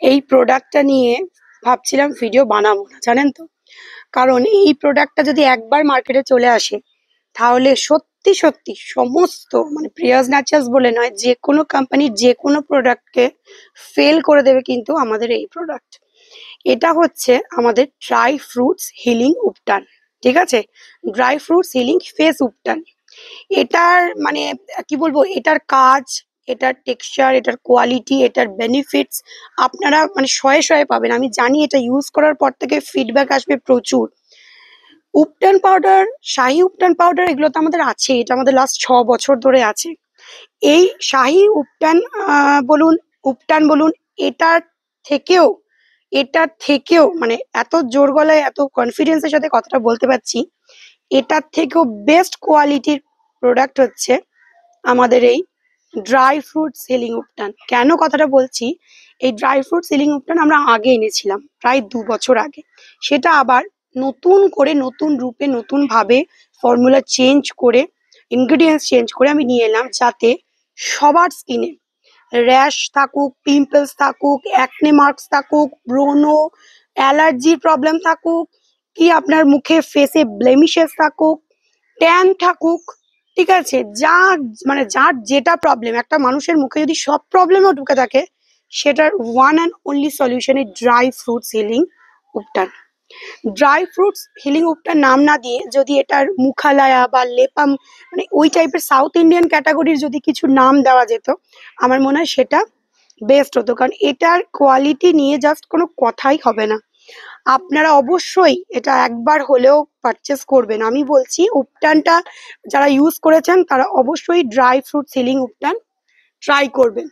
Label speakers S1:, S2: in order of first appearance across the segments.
S1: এই প্রোডাক্টটা নিয়ে ভাবছিলাম ভিডিও বানাবো না, জানেন তো। কারণ এই প্রোডাক্টটা যদি একবার মার্কেটে চলে আসে তাহলে সত্যি সত্যি সমস্ত মানে প্রিয়াস ন্যাচারালস বলে নয়, যে কোনো কোম্পানির যে কোনো প্রোডাক্টকে ফেল করে দেবে কিন্তু আমাদের এই প্রোডাক্ট। এটা হচ্ছে আমাদের ড্রাই ফ্রুটস হিলিং উপটান। ঠিক আছে, ড্রাই ফ্রুটস হিলিং ফেস উপটান। এটার মানে কি বলবো, এটার কাজ, এটার টেক্সচার, এটার কোয়ালিটি, এটার বেনিফিটস আপনারা মানে শয়ে শয়ে পাবেন। আমি জানি এটা ইউজ করার পর থেকে ফিডব্যাক আসবে প্রচুর। উপটান পাউডার, শাহী উপটান পাউডার, এগুলো তো আমাদের আছে, এটা আমাদের লাস্ট 6 বছর ধরে আছে। এই শাহী উপটান বলুন, উপটান বলুন, এটার থেকেও এটার থেকেও মানে এত জোর গলায় এত কনফিডেন্সের সাথে কথাটা বলতে পারছি, এটার থেকেও বেস্ট কোয়ালিটির প্রোডাক্ট হচ্ছে আমাদের এই ড্রাই ফ্রুট সিলিং উপটান। কেন কথাটা বলছি, এই ড্রাই ফ্রুট সিলিং উপটান আমরা আগে এনেছিলাম প্রায় 2 বছর আগে। সেটা আবার নতুন করে, নতুন রূপে, নতুন ভাবে ফর্মুলা চেঞ্জ করে, ইনগ্রিডিয়েন্টস চেঞ্জ করে আমি নিয়ে এলাম, যাতে সবার স্কিনে র্যাশ থাকুক, পিম্পলস থাকুক, অ্যাকনে মার্কস থাকুক, ব্রোনো, অ্যালার্জির প্রবলেম থাকুক, কি আপনার মুখে ফেসে ব্লেমিশেস থাকুক, ট্যান থাকুক, ঠিক আছে, যা মানে যার যেটা প্রবলেম, একটা মানুষের মুখে যদি সব প্রবলেমও ঢুকে থাকে, সেটার ওয়ান অ্যান্ড অনলি সলিউশন এই dry fruits healing উপটান। Dry fruits healing উপটার নাম না দিয়ে যদি এটার মুখালয়া বা লেপাম মানে ওই টাইপের সাউথ ইন্ডিয়ান ক্যাটাগরির যদি কিছু নাম দেওয়া যেত, আমার মনে হয় সেটা বেস্ট হতো। কারণ এটার কোয়ালিটি নিয়ে জাস্ট কোনো কথাই হবে না। আপনারা অবশ্যই এটা একবার হলেও পারচেস করবেন। আমি বলছি উপটানটা যারা ইউজ করেছেন তারা অবশ্যই ড্রাই ফ্রুট সিলিং উপটান ট্রাই করবেন।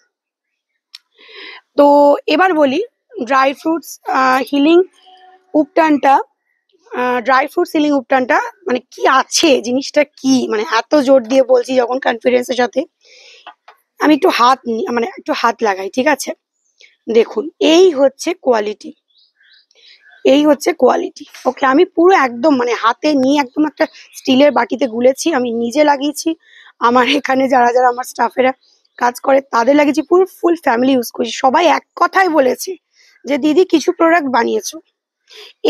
S1: তো এবার বলি ড্রাই ফ্রুটস হিলিং উপটানটা, ড্রাই ফ্রুট সিলিং উপটানটা মানে কি আছে, জিনিসটা কি, মানে এত জোর দিয়ে বলছি যখন কনফিডেন্সের সাথে। আমি একটু মানে একটু হাত লাগাই, ঠিক আছে। দেখুন, এই হচ্ছে কোয়ালিটি, এই হচ্ছে কোয়ালিটি। ওকে, আমি পুরো একদম মানে হাতে নিয়ে একদম একটা স্টিলের বাটিতে গুলেছি, আমি নিজে লাগিয়েছি, আমার এখানে যারা যারা আমার স্টাফেরা কাজ করে তাদের লাগিয়েছি, পুরো ফুল ফ্যামিলি ইউজ করছি। সবাই এক কথাই বলেছে যে দিদি কিছু প্রোডাক্ট বানিয়েছো।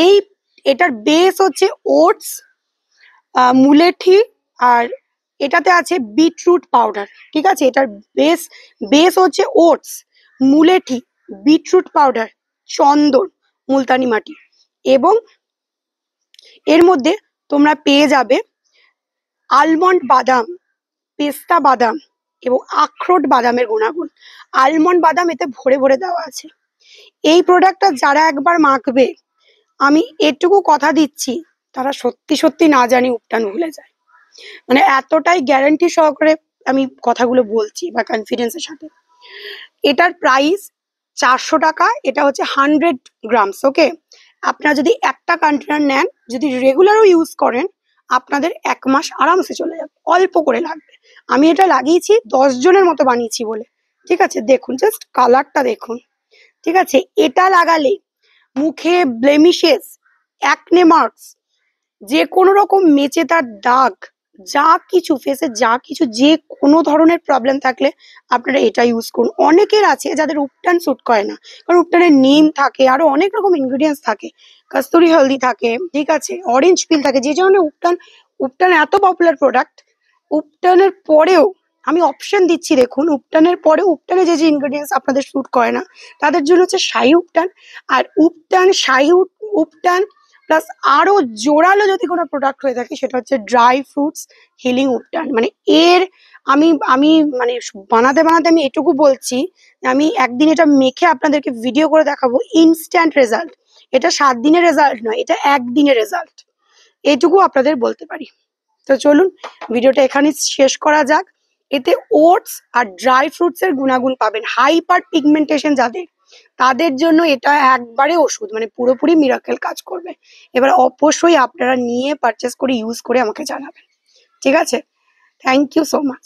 S1: এই এটার বেস হচ্ছে ওটস, মুলেঠি, আর এটাতে আছে বিটরুট পাউডার। ঠিক আছে, এটার বেস বেস হচ্ছে ওটস, মুলেঠি, বিটরুট পাউডার, চন্দন, মুলতানি মাটি, এবং এর মধ্যে তোমরা পেয়ে যাবে আলমন্ড বাদাম, পেস্তা বাদাম এবং আখরোট বাদামের গুণাগুণ। আলমন্ড বাদাম এতে ভরে ভরে দেওয়া আছে। এই প্রোডাক্টটা যারা একবার মাখবে, আমি এটুকু কথা দিচ্ছি, তারা সত্যি সত্যি না জানি উপটান ভুলে যায়। মানে এতটাই গ্যারান্টি সহকারে আমি কথাগুলো বলছি বা কনফিডেন্সের সাথে। এটার প্রাইস 400 টাকা। এটা হচ্ছে 100 গ্রামস। ওকে, আপনারা যদি একটা কন্টেনার নেন, যদি রেগুলারও ইউজ করেন, আপনাদের 1 মাস আরামসে চলে যাবে, অল্প করে লাগবে। আমি এটা লাগিয়েছি 10 জনের মতো বানিয়েছি বলে। ঠিক আছে, দেখুন জাস্ট কালারটা দেখুন। ঠিক আছে, এটা লাগালে মুখে ব্লেমিশেস, অ্যাকনে মার্কস, যে কোনো রকম মেচেদার দাগ, যা কিছু ফেসে যা কিছু যে কোনো ধরনের প্রবলেম থাকলে আপনারা এটা ইউজ করুন। অনেকের আছে যাদের উপটান স্যুট করে না, কারণ উপটানে নিম থাকে, আরো অনেক রকম ইনগ্রিডিয়েন্টস থাকে, কস্তুরি হলদি থাকে, ঠিক আছে, অরেঞ্জ পিল থাকে, যে কারণে উপটান এত পপুলার প্রোডাক্ট। উপটানের পরেও আমি অপশন দিচ্ছি, দেখুন, উপটানের পরেও উপটানে যে যে ইনগ্রিডিয়েন্টস আপনাদের স্যুট করে না, তাদের জন্য হচ্ছে শাহী উপটান। আর উপটান, শাহী উপটান প্লাস আরো জোরালো যদি কোনো প্রোডাক্ট হয়ে থাকে, সেটা হচ্ছে ড্রাই ফ্রুটস হিলিং উপটান। মানে এর আমি আমি মানে বানাতে বানাতে আমি এটুকু বলছি, আমি একদিন এটা মেখে আপনাদেরকে ভিডিও করে দেখাবো, ইনস্ট্যান্ট রেজাল্ট। এটা 7 দিনের রেজাল্ট নয়, এটা একদিনের রেজাল্ট, এইটুকু আপনাদের বলতে পারি। তো চলুন ভিডিওটা এখানে শেষ করা যাক। এতে ওটস আর ড্রাই ফ্রুটস এর গুণাগুণ পাবেন। হাইপার পিগমেন্টেশন যাদের, তাদের জন্য এটা একবারে ওষুধ, মানে পুরোপুরি মিরাকেল কাজ করবে। এবার অবশ্যই আপনারা নিয়ে পারচেস করে ইউজ করে আমাকে জানাবেন। ঠিক আছে, থ্যাংক ইউ সো মাচ।